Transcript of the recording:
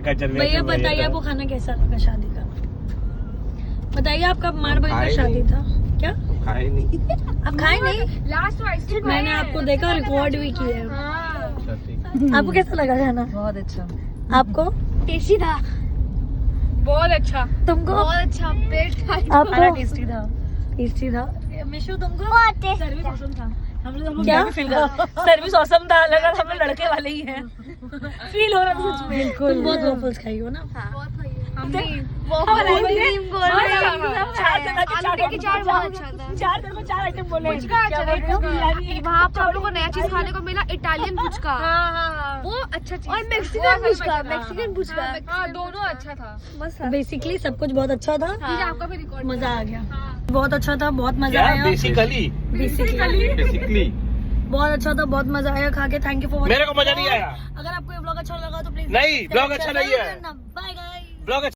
भैया बताइए आपको खाना कैसा लगा शादी का? बताइए आपका मार भाई का शादी था क्या? खाए नहीं। आप खाए नहीं? लास्ट मैंने आपको देखा, रिकॉर्ड भी किया है। आपको कैसा लगा खाना? बहुत अच्छा, आपको? टेस्टी था। बहुत अच्छा। तुमको? बहुत अच्छा। पेट आपको? टेस्टी था। टेस्टी था। मिशु तुमको? सर्विस ऑसम था। हम लोग क्या फील कर? सर्विस औसम था, लगा हम लोग लड़के वाले ही हैं। फील हो रहा था सच में। बिल्कुल। तुम बहुत वॉफल्स खाई हो ना? हम भी चार तरफ 4 आइटम बोले। वहाँ पर हम लोग को नया चीज खाने को मिला, इटालियन पुचका। वो अच्छा चीज और मैक्सिकन पुचका। दोनों अच्छा था। बेसिकली सब कुछ बहुत अच्छा था। आपका भी रिकॉर्ड मजा आ गया, बहुत अच्छा था, बहुत मजा आया। बेसिकली बहुत अच्छा था, बहुत मजा आया खा के। थैंक यू फॉर मेरे को मजा नहीं आया। अगर आपको ये ब्लॉग अच्छा लगा तो प्लीज नहीं, ब्लॉग अच्छा नहीं है। Bye guys. ब्लॉग